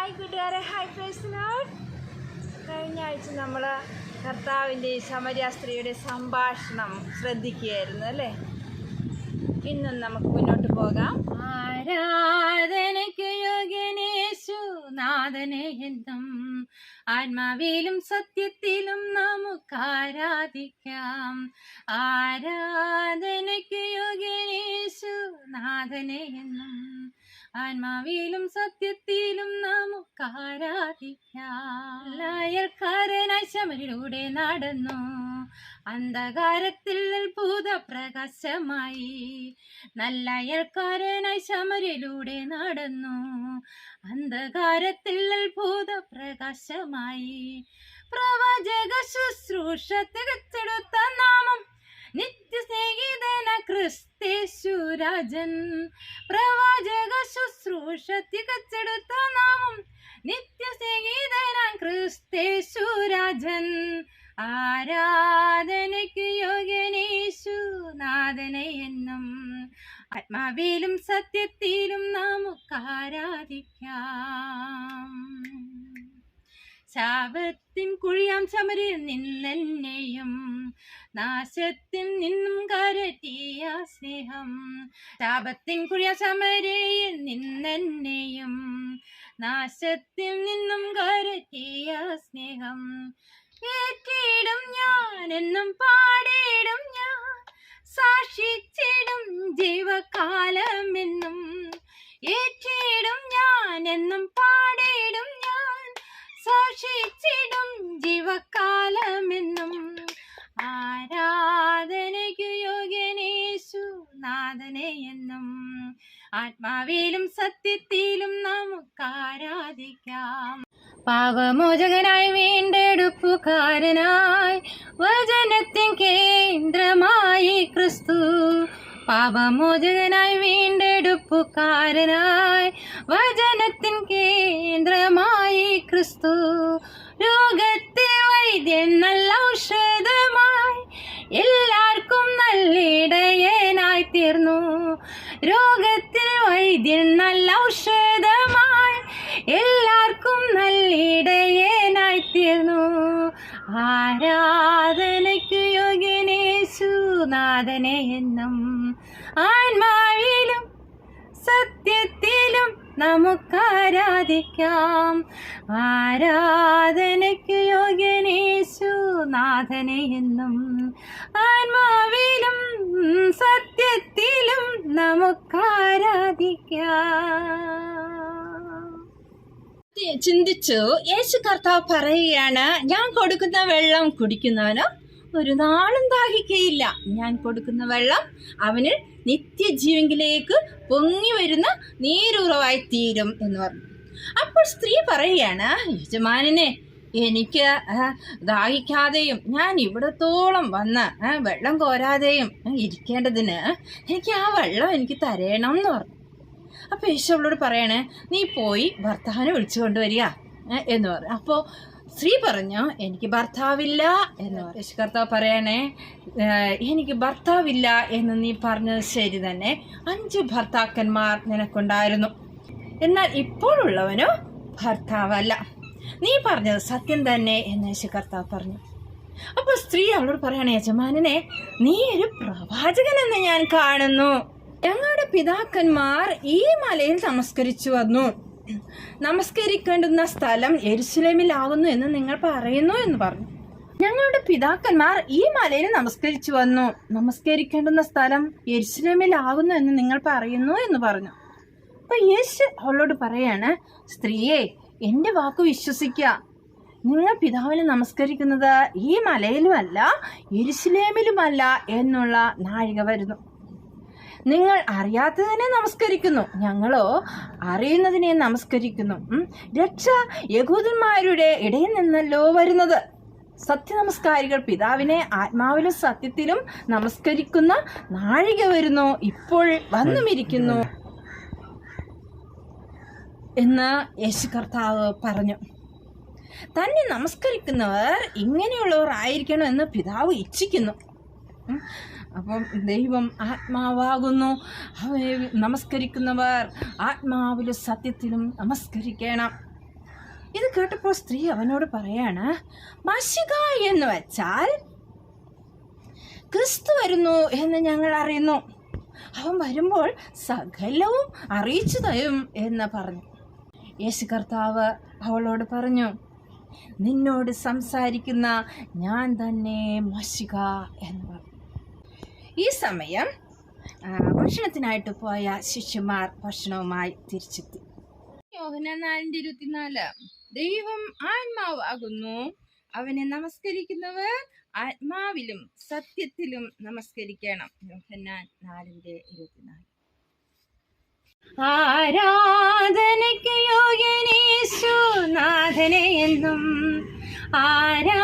Hi കൂട്ടുകാരെ, hi praise Lord. കഴിഞ്ഞ ആഴ്ച നമ്മൾ കർത്താവിൻ്റെ ശമര്യ സ്ത്രീയുടെ സംഭാഷണം ശ്രദ്ധിക്കുകയായിരുന്നു അല്ലേ. ഇന്നും നമുക്ക് മുന്നോട്ട് പോകാം. ആരാധനയ്ക്ക് യോഗ്യനേശു നാഥനെ എന്നും ആത്മാവിലും സത്യത്തിലും നമുക്ക് ആരാധിക്കാം. ആരാധനയ്ക്ക് യോഗ്യനേശു നാഥനെ എന്നും ആത്മാവിലും സത്യത്തിലും നമുക്ക് ആരാധിക്കാം. അയൽക്കാരനായി ശമരിലൂടെ നടന്നു, അന്ധകാരത്തിൽ അത്ഭുത പ്രകാശമായി. നല്ല അയൽക്കാരനായി ശമരിലൂടെ നടന്നു, അന്ധകാരത്തിൽ അത്ഭുത പ്രകാശമായി. പ്രവാചക ശുശ്രൂഷ തികച്ചെടുത്ത നാമം നിത്യസ്നേഹിതന ക്രിസ്തേശുരാജൻ. പ്രവാചക ശുശ്രൂഷ തികച്ചെടുത്ത നാമം നിത്യസ്നേഹിതന ക്രിസ്തേശുരാജൻ. ആരാധനയ്ക്ക് യോഗ്യനേശു നാഥനെ എന്നും ആത്മാവിലും സത്യത്തിലും നമുക്ക് ആരാധിക്കാം. ശാപത്തിൻ കുഴിയാം ശമരിൽ നിന്നെന്നെയും നാശത്തിൽ നിന്നും കരറ്റിയ സ്നേഹം. ശാപത്തിൻ കുഴിയാം ശമരിയിൽ നിന്നെന്നെയും നാശത്തിൽ നിന്നും കരറ്റിയ സ്നേഹം. ഏറ്റിടും ഞാൻ എന്നും പാടിയിടും ഞാൻ, സാക്ഷിച്ചിടും ജീവകാലമെന്നും. ഏറ്റിടും ഞാൻ എന്നും പാടിയിടും ഞാൻ, സാക്ഷിച്ചിടും ജീവകാലമെന്നും. ആരാധനയ്ക്ക് യോഗ്യനേശു നാഥനെ എന്നും ആത്മാവിലും സത്യത്തിലും നമുക്ക് ആരാധിക്കാം. പാപമോചകനായി വീണ്ടെടുപ്പുകാരനായി വചനത്തിൻ കേന്ദ്രമായി ക്രിസ്തു. പാപമോചകനായി വീണ്ടെടുപ്പുകാരനായി വചനത്തിൻ കേന്ദ്രമായി ക്രിസ്തു. രോഗത്തിൽ വൈദ്യൻ നല്ല ഔഷധമായി, എല്ലാവർക്കും നല്ലിടയനായി തീർന്നു. രോഗത്തിൽ വൈദ്യൻ നല്ല ഔഷധമായി, എല്ലാവർക്കും നല്ലിടയനായി തീർന്നു. ആരാധനയ്ക്ക് യോഗ്യനേശു നാഥനെ എന്നും ആത്മാവിലും സത്യത്തിലും നമുക്ക് ആരാധിക്കാം. ആരാധനയ്ക്ക് യോഗ്യനേശു നാഥനെ എന്നും ആത്മാവിലും സത്യത്തിലും നമുക്ക് ആരാധിക്കാം. ചിന്തിച്ചു, യേശു കർത്താവ് പറയുകയാണ്, ഞാൻ കൊടുക്കുന്ന വെള്ളം കുടിക്കുന്നവനോ ഒരു നാളും ദാഹിക്കയില്ല. ഞാൻ കൊടുക്കുന്ന വെള്ളം അവന് നിത്യജീവനിലേക്ക് പൊങ്ങി വരുന്ന നീരുറവായി തീരും എന്ന് പറഞ്ഞു. അപ്പോൾ സ്ത്രീ പറയുകയാണ്, യജമാനനെ, എനിക്ക് ദാഹിക്കാതെയും ഞാൻ ഇവിടത്തോളം വന്ന് വെള്ളം കോരാതെയും ഇരിക്കേണ്ടതിന് എനിക്ക് ആ വെള്ളം എനിക്ക് തരണം എന്ന് പറഞ്ഞു. അപ്പോൾ യേശു അവളോട് പറയണേ, നീ പോയി ഭർത്താവിനെ വിളിച്ചു കൊണ്ടുവരിക എന്ന് പറഞ്ഞു. അപ്പോൾ സ്ത്രീ പറഞ്ഞു, എനിക്ക് ഭർത്താവില്ല എന്ന് പറഞ്ഞു. യേശു കർത്താവ് പറയണേ, എനിക്ക് ഭർത്താവില്ല എന്ന് നീ പറഞ്ഞത് ശരി തന്നെ. 5 ഭർത്താക്കന്മാർ നിനക്കുണ്ടായിരുന്നു, എന്നാൽ ഇപ്പോഴുള്ളവനോ ഭർത്താവല്ല. നീ പറഞ്ഞത് സത്യം തന്നെ എന്ന് യേശു കർത്താവ് പറഞ്ഞു. അപ്പോൾ സ്ത്രീ അവളോട് പറയണേ, യജമാനനെ, നീ ഒരു പ്രവാചകനെന്ന് ഞാൻ കാണുന്നു. ഞങ്ങളുടെ പിതാക്കന്മാർ ഈ മലയിൽ നമസ്കരിച്ചു വന്നു. നമസ്കരിക്കേണ്ടുന്ന സ്ഥലം യെരുശലേമിലാകുന്നു എന്ന് നിങ്ങൾ പറയുന്നു എന്ന് പറഞ്ഞു. ഞങ്ങളുടെ പിതാക്കന്മാർ ഈ മലയിൽ നമസ്കരിച്ചു വന്നു. നമസ്കരിക്കേണ്ടുന്ന സ്ഥലം യെരുശലേമിലാകുന്നു എന്ന് നിങ്ങൾ പറയുന്നു എന്ന് പറഞ്ഞു. അപ്പൊ യേശു അവളോട് പറയാണ്, സ്ത്രീയെ, എൻ്റെ വാക്ക് വിശ്വസിക്കുക. നിങ്ങൾ പിതാവിനെ നമസ്കരിക്കുന്നത് ഈ മലയിലുമല്ല യെരുശലേമിലുമല്ല എന്നുള്ള നാഴിക വരുന്നു. നിങ്ങൾ അറിയാത്തതിനെ നമസ്കരിക്കുന്നു, ഞങ്ങളോ അറിയുന്നതിനെ നമസ്കരിക്കുന്നു. രക്ഷ യഹൂദന്മാരുടെ ഇടയിൽ നിന്നല്ലോ വരുന്നത്. സത്യനമസ്കാരികൾ പിതാവിനെ ആത്മാവിലും സത്യത്തിലും നമസ്കരിക്കുന്ന നാഴിക വരുന്നു, ഇപ്പോൾ വന്നുമിരിക്കുന്നു എന്ന് യേശു കർത്താവ് പറഞ്ഞു. തന്നെ നമസ്കരിക്കുന്നവർ ഇങ്ങനെയുള്ളവർ ആയിരിക്കണം എന്ന് പിതാവ് ഇച്ഛിക്കുന്നു. അപ്പം ദൈവം ആത്മാവാകുന്നു. നമസ്കരിക്കുന്നവർ ആത്മാവിലും സത്യത്തിലും നമസ്കരിക്കണം. ഇത് കേട്ടപ്പോൾ സ്ത്രീ അവനോട് പറയാണ്, മശിക എന്ന് വെച്ചാൽ ക്രിസ്തു വരുന്നു എന്ന് ഞങ്ങൾ അറിയുന്നു. അവൻ വരുമ്പോൾ സകലവും അറിയിച്ചു തരും എന്ന് പറഞ്ഞു. യേശു കർത്താവ് അവളോട് പറഞ്ഞു, നിന്നോട് സംസാരിക്കുന്ന ഞാൻ തന്നെ മശിക എന്ന് പറഞ്ഞു. ഈ സമയം ഭക്ഷണത്തിനായിട്ട് പോയ ശിഷ്യന്മാർ ഭക്ഷണവുമായി തിരിച്ചെത്തി. യോഹന്നാൻ 4:24 ദൈവം ആത്മാവ് ആകുന്നു, അവനെ നമസ്കരിക്കുന്നവർ ആത്മാവിലും സത്യത്തിലും നമസ്കരിക്കണം. യോഹന്നാൻ 4:24. ആരാധനയ്ക്ക് യോഗ്യനേശു നാഥനെ എന്നും ആരാ